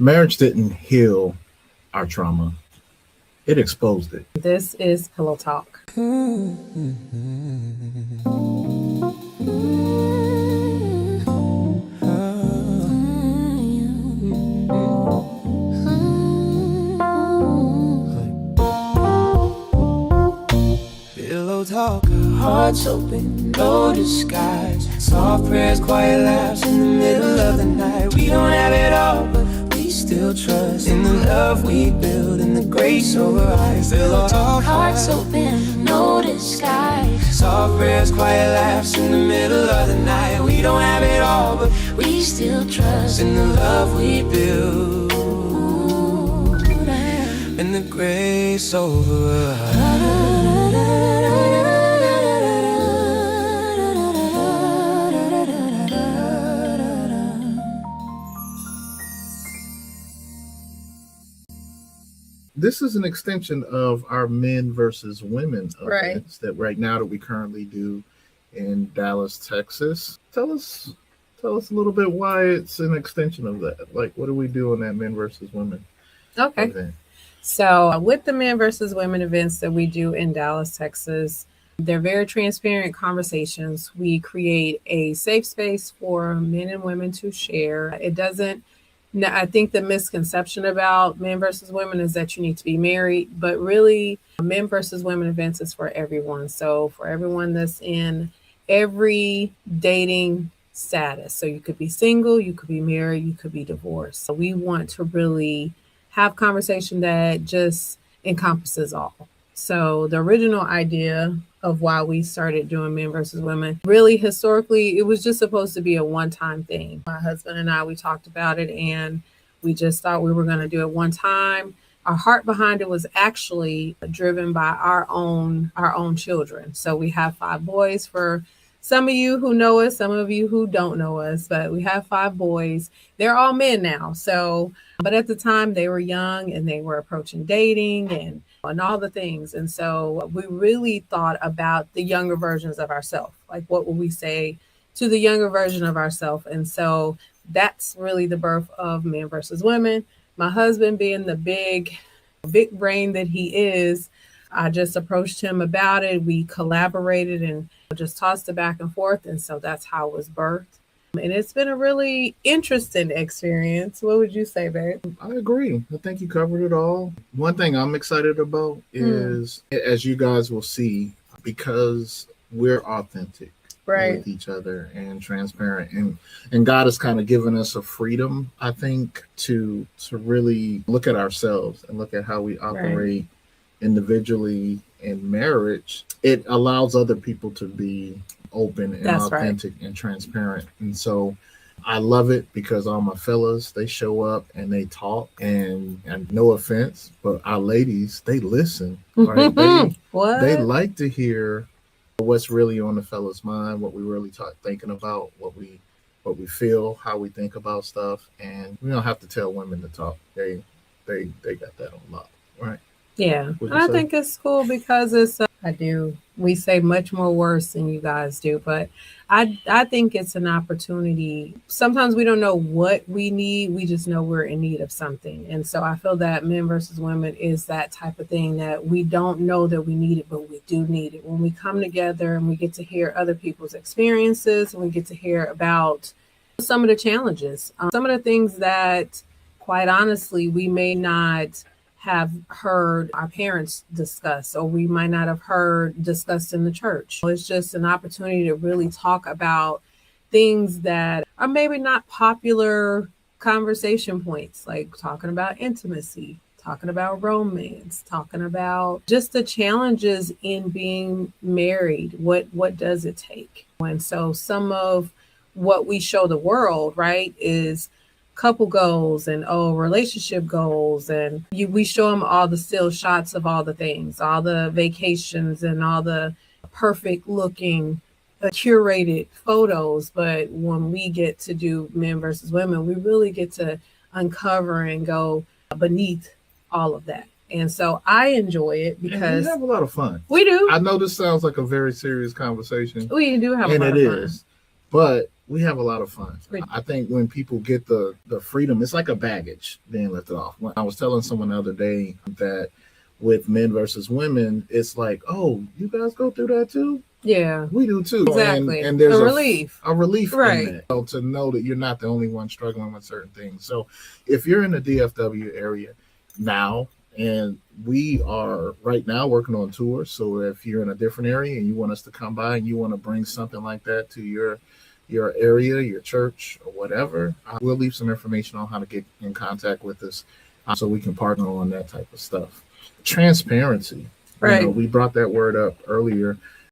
Marriage didn't heal our trauma, it exposed it. This is Pillow Talk. Pillow talk, hearts open, no disguise. Soft prayers, quiet laughs in the middle of the night. We don't have it all, but we still trust in the love we build and the grace over eyes. Pillow talk, hearts open, no disguise. Soft prayers, quiet laughs in the middle of the night. We don't have it all, but we still trust in the love we build and the grace over eyes. This is an extension of our men versus women events that right now that we currently do in Dallas, Texas. Tell us a little bit why it's an extension of that. Like, what do we do on that men versus women event? So with the men versus women events that we do in Dallas, Texas, they're very transparent conversations. We create a safe space for men and women to share. I think the misconception about men versus women is that you need to be married, but really men versus women events is for everyone. So for everyone that's in every dating status. So you could be single, you could be married, you could be divorced. So we want to really have conversation that just encompasses all. So the original idea of why we started doing men versus women, really historically, it was just supposed to be a one-time thing. My husband and I, we talked about it and we just thought we were going to do it one time. Our heart behind it was actually driven by our own children. So we have 5 boys. For some of you who know us, some of you who don't know us, but we have 5 boys. They're all men now. So, but at the time they were young and they were approaching dating and all the things. And so we really thought about the younger versions of ourselves. Like, what would we say to the younger version of ourselves? And so that's really the birth of Men versus Women. My husband, being the big brain that he is, I just approached him about it. We collaborated and just tossed it back and forth. And so that's how it was birthed. And it's been a really interesting experience. What would you say, babe? I agree. I think you covered it all. One thing I'm excited about is, as you guys will see, because we're authentic with each other and transparent, and God has kind of given us a freedom, I think, to really look at ourselves and look at how we operate individually in marriage. It allows other people to be open and authentic and transparent. And so I love it because all my fellas, they show up and they talk, and no offense, but our ladies, they listen, right? They like to hear what's really on the fella's mind, what we really thinking about, what we feel, how we think about stuff. And we don't have to tell women to talk. They got that on lock, right? Yeah, I think it's cool because it's, we say much more words than you guys do, but I think it's an opportunity. Sometimes we don't know what we need. We just know we're in need of something. And so I feel that Men versus Women is that type of thing that we don't know that we need it, but we do need it. When we come together and we get to hear other people's experiences and we get to hear about some of the challenges, some of the things that, quite honestly, we may not have heard our parents discuss, or we might not have heard discussed in the church. It's just an opportunity to really talk about things that are maybe not popular conversation points, like talking about intimacy, talking about romance, talking about just the challenges in being married. What does it take? And so some of what we show the world, right, is couple goals and relationship goals, and we show them all the still shots of all the things, all the vacations and all the perfect looking curated photos. But when we get to do Men versus Women, we really get to uncover and go beneath all of that. And so I enjoy it because we have a lot of fun. We do. I know this sounds like a very serious conversation. We do have a lot of fun. And it is. But we have a lot of fun. I think when people get the freedom, it's like a baggage being lifted off. When I was telling someone the other day that with men versus women, it's like, oh, you guys go through that too? Yeah, we do too. Exactly. And there's a relief. A relief right. in that. So to know that you're not the only one struggling with certain things. So if you're in the DFW area now, and we are right now working on tours. So if you're in a different area and you want us to come by and you want to bring something like that to your area, your church, or whatever, we'll leave some information on how to get in contact with us so we can partner on that type of stuff. Transparency. Right. We brought that word up earlier.